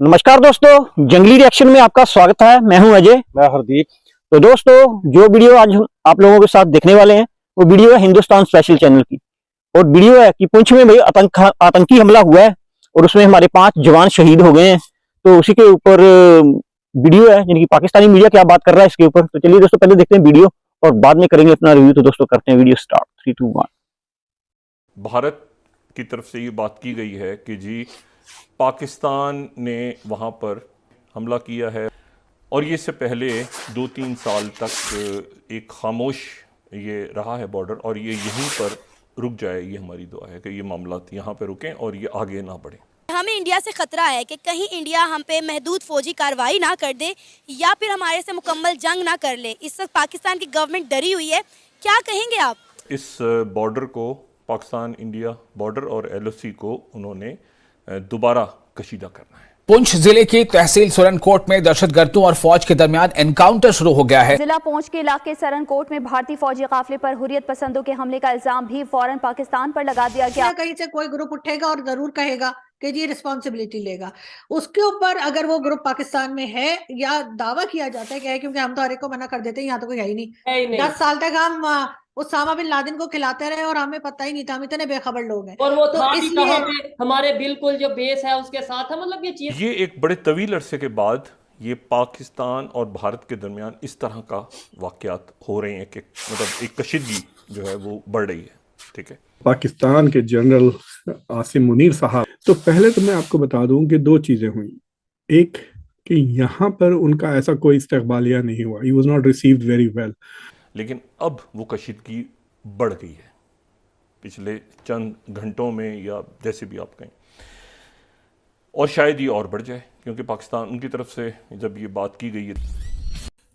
नमस्कार दोस्तों, जंगली रिएक्शन में आपका स्वागत है। मैं हूं अजय। मैं हरदीप। तो दोस्तों, जो वीडियो आज हम आप लोगों के साथ देखने वाले हैं वो वीडियो है हिंदुस्तान स्पेशल चैनल की। और वीडियो है कि पुंछ में भाई आतंकी हमला हुआ है और उसमें हमारे 5 जवान शहीद हो गए हैं। तो उसी के ऊपर वीडियो है, यानी कि पाकिस्तानी मीडिया क्या बात कर रहा है इसके ऊपर। तो चलिए दोस्तों, पहले देखते हैं वीडियो और बाद में करेंगे अपना रिव्यू। तो दोस्तों करते हैं वीडियो स्टार्ट। 3, 2, 1। भारत की तरफ से ये बात की गई है कि जी पाकिस्तान ने वहाँ पर हमला किया है और ये इससे पहले 2-3 साल तक एक खामोश ये रहा है बॉर्डर, और ये यहीं पर रुक जाए। ये हमारी दुआ है कि ये मामला यहाँ पर रुकें और ये आगे ना बढ़े। हमें इंडिया से खतरा है कि कहीं इंडिया हम पे महदूद फौजी कार्रवाई ना कर दे या फिर हमारे से मुकम्मल जंग ना कर ले। इस वक्त पाकिस्तान की गवर्नमेंट डरी हुई है। क्या कहेंगे आप? इस बॉर्डर को, पाकिस्तान इंडिया बॉर्डर और एलओसी को उन्होंने दोबारा कशीदा करना है। पुंछ जिले की तहसील सरनकोट में दहशतगर्दों और फौज के दरमियान एनकाउंटर शुरू हो गया है। जिला पुंछ के इलाके सरनकोट में भारतीय फौजी काफिले पर हुर्रियत पसंदों के हमले का इल्जाम भी फौरन पाकिस्तान पर लगा दिया गया। कहीं से कोई ग्रुप उठेगा और जरूर कहेगा कि जी रिस्पॉन्सिबिलिटी लेगा उसके ऊपर। अगर वो ग्रुप पाकिस्तान में है या दावा किया जाता है कि है, क्योंकि हम तो हर एक को मना कर देते हैं, यहाँ तो कोई है ही नहीं। 10 साल तक हम उसामा बिन लादेन को खिलाते रहे और हमें पता ही नहीं था, हम इतने बेखबर लोग हैं। और वो तो था भी इसलिए कहाँ पे, हमारे बिल्कुल जो बेस है उसके साथ है। मतलब ये चीज, ये एक बड़े तवील अरसे के बाद ये पाकिस्तान और भारत के दरमियान इस तरह का वाक़यात हो रहे हैं कि मतलब एक कशीदगी जो है वो बढ़ रही है। ठीक है, पाकिस्तान के जनरल आसिम मुनीर साहब, तो पहले तो मैं आपको बता दूं कि 2 चीजें हुई। एक कि यहाँ पर उनका ऐसा कोई इस्तकबालिया नहीं हुआ, he was not received very well. लेकिन अब वो कशीदगी बढ़ गई है पिछले चंद घंटों में, या जैसे भी आप कहें, और शायद ये और बढ़ जाए क्योंकि पाकिस्तान उनकी तरफ से जब ये बात की गई है।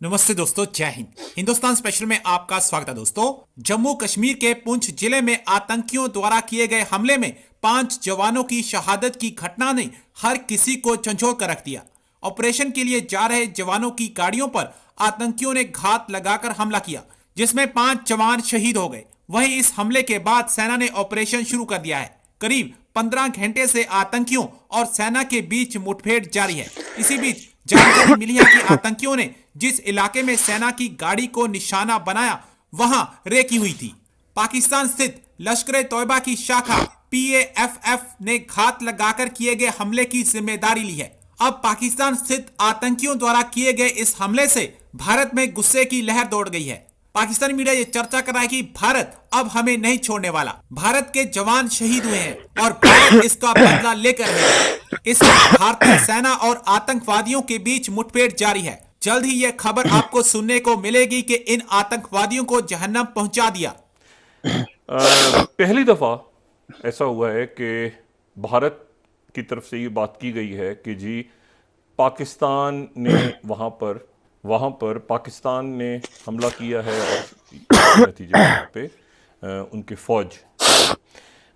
नमस्ते दोस्तों, जय हिंद। हिंदुस्तान स्पेशल में आपका स्वागत है। दोस्तों, जम्मू कश्मीर के पुंछ जिले में आतंकियों द्वारा किए गए हमले में 5 जवानों की शहादत की घटना ने हर किसी को झंझोड़ कर रख दिया। ऑपरेशन के लिए जा रहे जवानों की गाड़ियों पर आतंकियों ने घात लगाकर हमला किया, जिसमें 5 जवान शहीद हो गए। वहीं इस हमले के बाद सेना ने ऑपरेशन शुरू कर दिया है। करीब 15 घंटे से आतंकियों और सेना के बीच मुठभेड़ जारी है। इसी बीच जानकारी मिली है कि आतंकियों ने जिस इलाके में सेना की गाड़ी को निशाना बनाया वहां रेकी हुई थी। पाकिस्तान स्थित लश्कर तौयबा की शाखा PAFF ने घात लगाकर किए गए हमले की जिम्मेदारी ली है। अब पाकिस्तान स्थित आतंकियों द्वारा किए गए इस हमले से भारत में गुस्से की लहर दौड़ गई है। पाकिस्तानी मीडिया ये चर्चा कर रहा है कि भारत अब हमें नहीं छोड़ने वाला। भारत के जवान शहीद हुए हैं और भारत इसका बदला लेकर रहेगा। इस वक्त भारतीय सेना और आतंकवादियों के बीच मुठभेड़ जारी है। जल्द ही यह खबर आपको सुनने को मिलेगी कि इन आतंकवादियों को जहन्नम पहुंचा दिया। पहली दफा ऐसा हुआ है कि भारत की तरफ से ये बात की गई है कि जी पाकिस्तान ने वहाँ पर पाकिस्तान ने हमला किया है और नतीजे पे उनके फौज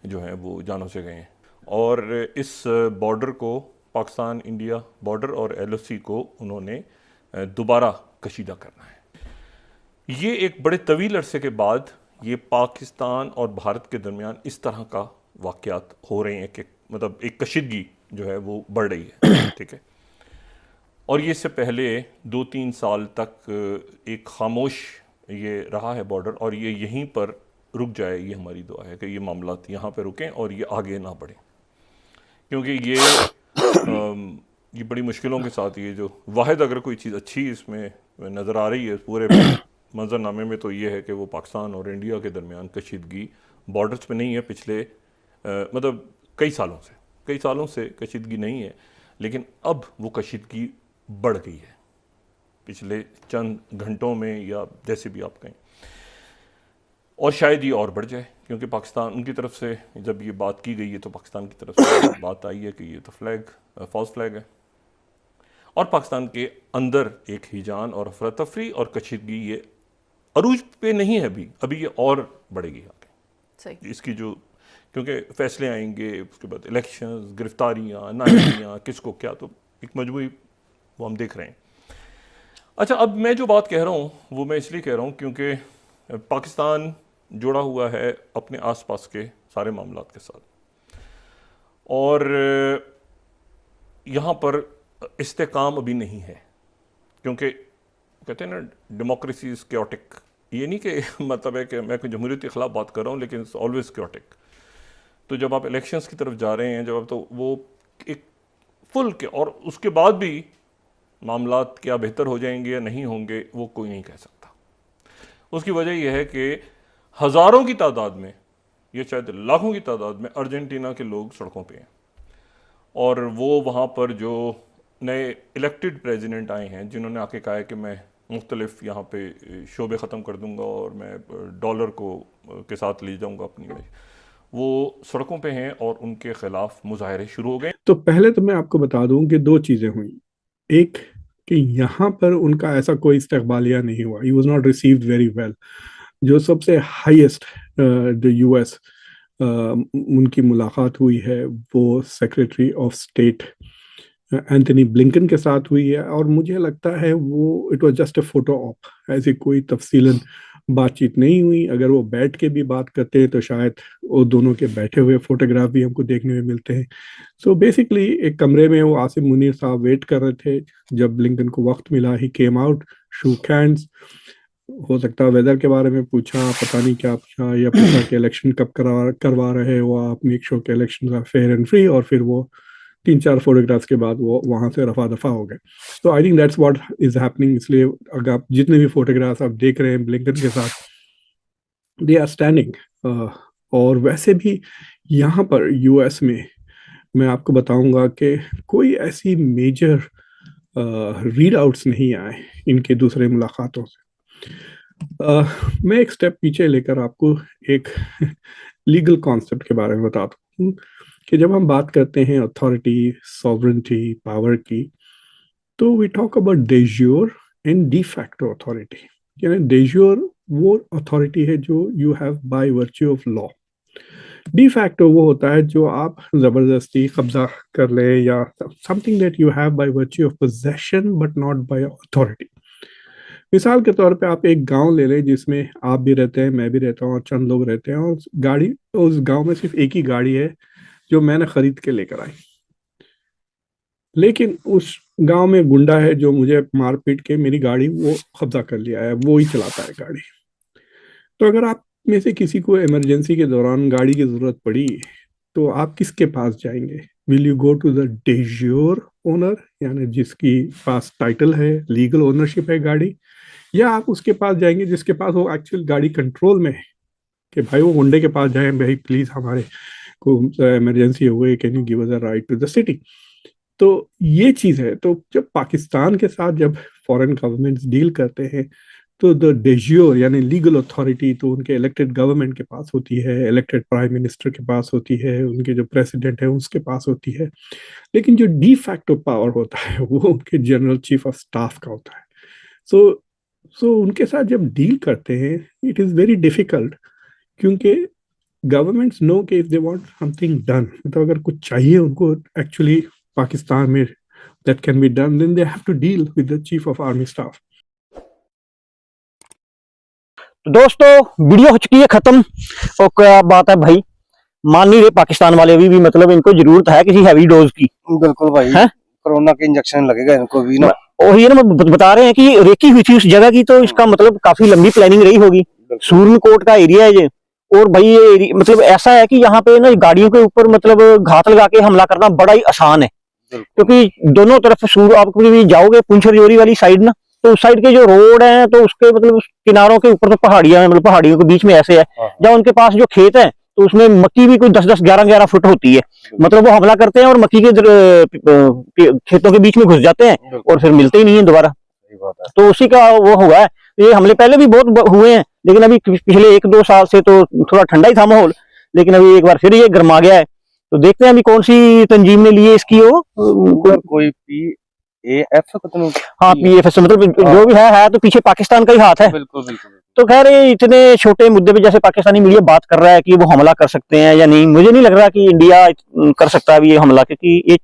जो है वो जानों से गए हैं। और इस बॉर्डर को, पाकिस्तान इंडिया बॉर्डर और एलओसी को उन्होंने दोबारा कशीदा करना है। ये एक बड़े तवील अरसे के बाद ये पाकिस्तान और भारत के दरमियान इस तरह का वाक़यात हो रहे हैं कि मतलब एक कशीदगी जो है वो बढ़ रही है। ठीक है, और ये इससे पहले 2-3 साल तक एक खामोश ये रहा है बॉर्डर, और ये यहीं पर रुक जाए। ये हमारी दुआ है कि ये मामला यहाँ पर रुकें और ये आगे ना बढ़े, क्योंकि ये बड़ी मुश्किलों के साथ ये जो वाहिद अगर कोई चीज़ अच्छी इसमें नज़र आ रही है पूरे मंजरनामे में, तो ये है कि वो पाकिस्तान और इंडिया के दरमियान कशीदगी बॉर्डर्स पे नहीं है। पिछले मतलब कई सालों से कशीदगी नहीं है, लेकिन अब वो कशीदगी बढ़ गई है पिछले चंद घंटों में, या जैसे भी आप कहें, और शायद ये और बढ़ जाए क्योंकि पाकिस्तान उनकी तरफ से जब ये बात की गई है तो पाकिस्तान की तरफ से बात आई है कि ये तो फॉल्स फ्लैग है, और पाकिस्तान के अंदर एक हिजान और अफरा तफरी और कशीदगी ये अरूज पे नहीं है अभी ये और बढ़ेगी आगे। इसकी जो, क्योंकि फैसले आएंगे उसके बाद इलेक्शंस, गिरफ्तारियाँ, नाहियाँ, किसको क्या, तो एक मजबूरी वो हम देख रहे हैं। अच्छा, अब मैं जो बात कह रहा हूँ वो मैं इसलिए कह रहा हूँ क्योंकि पाकिस्तान जुड़ा हुआ है अपने आसपास के सारे मामलात के साथ, और यहाँ पर इस्तेकाम अभी नहीं है, क्योंकि कहते हैं ना डेमोक्रेसी इज़ क्योटिक। ये नहीं कि मतलब है कि मैं कोई जमहूरियत के ख़िलाफ़ बात कर रहा हूँ, लेकिन इट्स ऑलवेज क्योटिक। तो जब आप इलेक्शंस की तरफ जा रहे हैं, जब आप, तो वो एक फुल के, और उसके बाद भी मामलात क्या बेहतर हो जाएंगे या नहीं होंगे वो कोई नहीं कह सकता। उसकी वजह यह है कि हज़ारों की तादाद में, ये शायद लाखों की तादाद में अर्जेंटीना के लोग सड़कों पे हैं, और वो वहाँ पर जो नए इलेक्टेड प्रेसिडेंट आए हैं, जिन्होंने आके कहा है कि मैं मुख्तलिफ यहाँ पे शोबे ख़त्म कर दूँगा और मैं डॉलर को के साथ ले जाऊँगा अपनी में, वो सड़कों पे हैं और उनके ख़िलाफ़ मुजाहरे शुरू हो गए। तो पहले तो मैं आपको बता दूं कि दो चीज़ें हुई। एक कि यहाँ पर उनका ऐसा कोई इस्तकबालिया नहीं हुआ, he was not received very well. जो सबसे हाईएस्ट द यूएस उनकी मुलाकात हुई है वो secretary of state Anthony Blinken के साथ हुई है, और मुझे लगता है वो it was just a photo op, ऐसी कोई तफसीलन बातचीत नहीं हुई। अगर वो बैठ के भी बात करते हैं तो शायद वो दोनों के बैठे हुए फोटोग्राफ भी हमको देखने में मिलते हैं। सो बेसिकली एक कमरे में वो आसिम मुनीर साहब वेट कर रहे थे, जब ब्लिंकन को वक्त मिला ही केम आउट, शूक हैंड्स, हो सकता है वेदर के बारे में पूछा, पता नहीं क्या पूछा, या पूछा कि इलेक्शन कब करवा रहे हो आप, मेक श्योर के election are fair and free, और फिर वो 3-4 फोटोग्राफ्स के बाद वो वहां से रफा दफा हो गए। तो I think that's what is happening. इसलिए अगर आप जितने भी फोटोग्राफ्स आप देख रहे हैं ब्लिंकन के साथ, दे आर स्टैंडिंग। और वैसे भी यहाँ पर यूएस में मैं आपको बताऊंगा कि कोई ऐसी मेजर रीड आउट्स नहीं आए इनके दूसरे मुलाकातों से। मैं एक स्टेप पीछे लेकर आपको एक लीगल कॉन्सेप्ट के बारे में बताता हूँ कि जब हम बात करते हैं अथॉरिटी, सॉवरेंटी, पावर की, तो we talk about de jure and de facto authority. यानी de jure वो अथॉरिटी है जो you have by virtue of law. de facto वो होता है जो आप जबरदस्ती कब्जा कर ले, या something that you have by virtue of possession but not by authority. मिसाल के तौर पे आप एक गांव ले लें जिसमें आप भी रहते हैं, मैं भी रहता हूँ, और चंद लोग रहते हैं, और गाड़ी, उस गांव में सिर्फ एक ही गाड़ी है जो मैंने खरीद के लेकर आई, लेकिन उस गांव में गुंडा है जो मुझे मार पीट के मेरी गाड़ी वो कब्जा कर लिया है, वो ही चलाता है गाड़ी। तो अगर आप में से किसी को इमरजेंसी के दौरान गाड़ी की जरूरत पड़ी तो आप किसके पास जाएंगे? Will you go to the de jure owner, यानी जिसकी पास टाइटल है, लीगल ओनरशिप है गाड़ी, या आप उसके पास जाएंगे जिसके पास वो एक्चुअल गाड़ी कंट्रोल में है, कि भाई वो गुंडे के पास जाए, भाई प्लीज हमारे को इमरजेंसी हो गई, can you give us a ride to the city. तो ये चीज़ है। तो जब पाकिस्तान के साथ जब फॉरेन गवर्नमेंट्स डील करते हैं तो द de jure यानी लीगल अथॉरिटी तो उनके इलेक्टेड गवर्नमेंट के पास होती है, इलेक्टेड प्राइम मिनिस्टर के पास होती है, उनके जो प्रेसिडेंट है उसके पास होती है, लेकिन जो de facto पावर होता है वो उनके जनरल चीफ ऑफ स्टाफ का होता है। सो उनके साथ जब डील करते हैं इट इज़ वेरी डिफिकल्ट, क्योंकि गवर्नमेंट्स नो कि if they want something done, मतलब अगर कुछ चाहिए उनको एक्चुअली पाकिस्तान में that can be done, then they have to deal with the chief of army staff. तो दोस्तों वीडियो हो चुकी है खत्म, और क्या बात है भाई, मान नहीं रहे पाकिस्तान वाले अभी भी, मतलब इनको जरूरत है किसी हैवी डोज की। बिल्कुल भाई, कोरोना के इंजेक्शन लगेगा इनको भी ना, वही ना बता रहे हैं कि रेकी हुई थी उस जगह की, तो इसका मतलब काफी लंबी प्लानिंग रही होगी। सूरनकोट का एरिया है ये, और भाई ये मतलब ऐसा है कि यहाँ पे ना गाड़ियों के ऊपर मतलब घात लगा के हमला करना बड़ा ही आसान है, क्योंकि दोनों तरफ सूर आप कभी जाओगे पुंछ रजौरी वाली साइड ना, तो उस साइड के जो रोड हैं तो उसके मतलब किनारों के ऊपर तो पहाड़ियां हैं, मतलब पहाड़ियों के बीच में ऐसे है, जहाँ उनके पास जो खेत है तो उसमें मक्की भी कोई 10-10, 11-11 फुट होती है, मतलब वो हमला करते हैं और मक्की के खेतों के बीच में घुस जाते हैं और फिर मिलते ही नहीं है दोबारा। तो उसी का वो हुआ है। ये हमले पहले भी बहुत हुए हैं, लेकिन अभी पिछले 1-2 साल से तो थोड़ा ठंडा ही था माहौल, लेकिन अभी एक बार फिर ये गर्मा गया है। तो देखते हैं अभी कौन सी तंजीम ने लिए इसकी, वो कोई PAF हाँ PFS, मतलब जो भी है तो पीछे पाकिस्तान का ही हाथ है। बिल्कुल बिल्कुल। तो खैर इतने छोटे मुद्दे पे जैसे पाकिस्तानी मीडिया बात कर रहा है कि वो हमला कर सकते हैं या नहीं, मुझे नहीं लग रहा कि इंडिया कर सकता है ये हमला, क्योंकि ये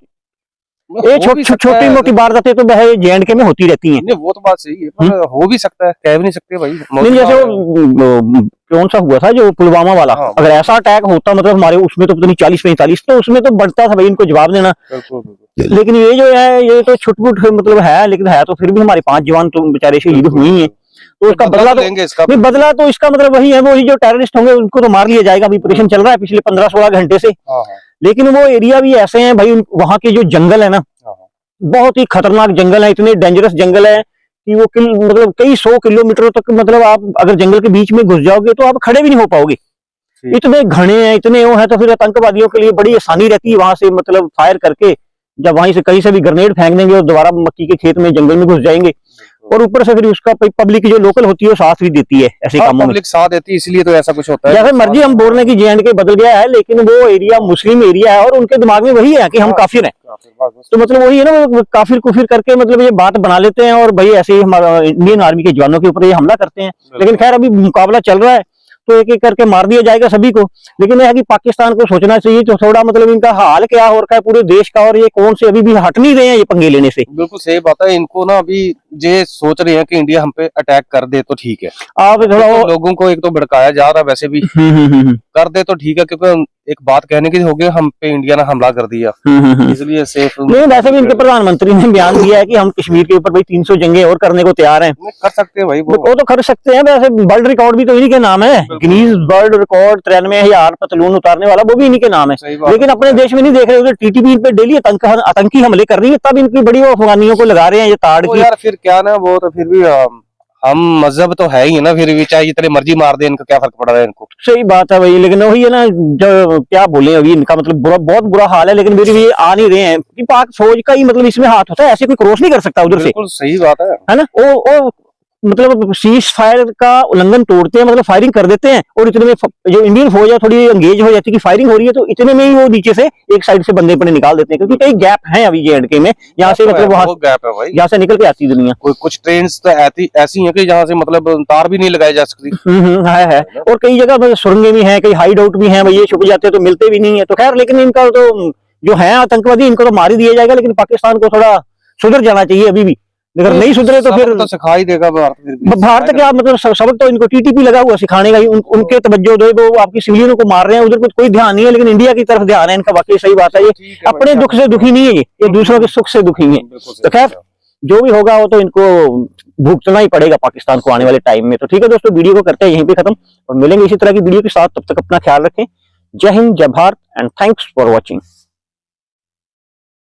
ये हो भी सकता छोटी है। मोटी वारदातें तो वह JNK में होती रहती हैं। नहीं वो तो बात सही है, पर हो भी सकता है, कह भी नहीं सकते भाई। नहीं जैसे वो कौन सा हुआ था जो पुलवामा वाला, हाँ, अगर ऐसा अटैक होता मतलब हमारे उसमें तो पता नहीं 40-45, तो उसमें तो बढ़ता था भाई इनको जवाब देना। बिल्कुल, बिल्कुल। लेकिन ये जो है ये तो छुटपुट मतलब है, लेकिन है तो फिर भी हमारे 5 जवान तो बेचारे शहीद हुए ही हैं। तो उसका बदला तो लेंगे इसका। नहीं, बदला तो इसका मतलब वही है, वही जो टेररिस्ट होंगे उनको तो मार लिया जाएगा। अभी ऑपरेशन चल रहा है पिछले 15-16 घंटे से। हाँ, हाँ, लेकिन वो एरिया भी ऐसे हैं भाई, वहां के जो जंगल है ना, हाँ, बहुत ही खतरनाक जंगल है, इतने डेंजरस जंगल है कि वो मतलब कई 100 किलोमीटर तक, मतलब आप अगर जंगल के बीच में घुस जाओगे तो आप खड़े भी नहीं हो पाओगे, इतने घने हैं, इतने वो हैं। तो फिर आतंकवादियों के लिए बड़ी आसानी रहती है वहां से मतलब फायर करके, जब वहीं से कहीं से भी ग्रेनेड फेंक देंगे और दोबारा मक्की के खेत में जंगल में घुस जाएंगे। और ऊपर से फिर उसका पब्लिक जो लोकल होती है वो साथ भी देती है ऐसे कामों में। पब्लिक साथ देती है, इसलिए तो ऐसा कुछ होता है। जैसे मर्जी हम बोल रहे हैं कि JNK बदल गया है, लेकिन वो एरिया मुस्लिम एरिया है और उनके दिमाग में वही है कि हम काफिर हैं। तो मतलब वही है ना, वो काफिर कुफिर करके मतलब ये बात बना लेते हैं और भाई ऐसे ही हमारा इंडियन आर्मी के जवानों के ऊपर ये हमला करते हैं। लेकिन खैर अभी मुकाबला चल रहा है तो एक एक करके मार दिया जाएगा सभी को। लेकिन यह है कि पाकिस्तान को सोचना चाहिए तो थोड़ा मतलब इनका हाल क्या हो रखा है पूरे देश का, और ये कौन से अभी भी हट नहीं रहे हैं ये पंगे लेने से। बिल्कुल सही बात है। इनको ना अभी ये सोच रहे हैं कि इंडिया हम पे अटैक कर दे तो ठीक है। आप थोड़ा तो लोगों को एक तो भड़काया जा रहा है, वैसे भी कर दे तो ठीक है, क्योंकि एक बात कहने की हो गई हम पे इंडिया ने हमला कर दिया, इसलिए सेफ नहीं। वैसे भी इनके प्रधानमंत्री ने बयान दिया है कि हम कश्मीर के ऊपर भाई 300 जंगे और करने को तैयार हैं। कर सकते हैं भाई, वो तो कर सकते हैं। वैसे वर्ल्ड रिकॉर्ड भी तो इन्हीं के नाम है, गिनीज वर्ल्ड रिकॉर्ड 93,000 पतलून उतारने वाला, वो भी इन्हीं के नाम है। लेकिन अपने देश में नहीं देख रहे, उधर TTP इन पे डेली आतंकी हमले कर रही है, तब इनकी बड़ी वो अफगानियों को लगा रहे हैं ये ताड़ की। यार फिर क्या ना, वो तो फिर भी हम मजहब तो है ही ना, फिर भी चाहे जितने मर्जी मार दे, इनको क्या फर्क पड़ रहा है इनको। सही बात है भाई, लेकिन वही है ना, जो क्या बोले अभी इनका मतलब बहुत बुरा हाल है। लेकिन फिर भी आ नहीं रहे हैं कि पाक फौज का ही मतलब इसमें हाथ होता है, ऐसे कोई क्रॉस नहीं कर सकता उधर से। बिल्कुल सही बात है ना। वो मतलब सीज फायर का उल्लंघन तोड़ते हैं, मतलब फायरिंग कर देते हैं, और इतने में जो इंडियन फौज है थोड़ी एंगेज हो जाती है कि फायरिंग हो रही है, तो इतने में ही वो नीचे से एक साइड से बंदे अपने निकाल देते हैं, क्योंकि कई गैप हैं अभी JNK में, यहाँ से मतलब वहां गैप है भाई, यहाँ से निकल के आती है दुनिया। कुछ ट्रेन तो ऐसी हैं कि जहाँ से मतलब तार भी नहीं लगाई जा सकती। है। और कई जगह मतलब सुरंगें भी हैं, कई हाइड आउट भी हैं भाई, ये छुप जाते हैं तो मिलते भी नहीं है। तो खैर, लेकिन इनका तो जो है आतंकवादी, इनको तो मार ही दिया जाएगा। लेकिन पाकिस्तान को थोड़ा सुधर जाना चाहिए अभी भी, अगर नहीं सुधरे तो फिर तो सिखा ही देगा भारत क्या मतलब सबक तो इनको TTP लगा हुआ सिखाने का ही। उनके तवज्जो दो, वो आपकी सिविलियनों को मार रहे हैं, उधर कोई ध्यान नहीं है, लेकिन इंडिया की तरफ ध्यान है इनका। वाकई सही बात है, ये अपने दुख से दुखी नहीं है, ये दूसरों के सुख से दुखी है। तो खैर जो भी होगा वो तो इनको भुगतना ही पड़ेगा पाकिस्तान को आने वाले टाइम में। तो ठीक है दोस्तों, वीडियो को करते हैं यहीं पे खत्म और मिलेंगे इसी तरह की वीडियो के साथ। तब तक अपना ख्याल रखें। जय हिंद, जय Bharat and thanks for watching.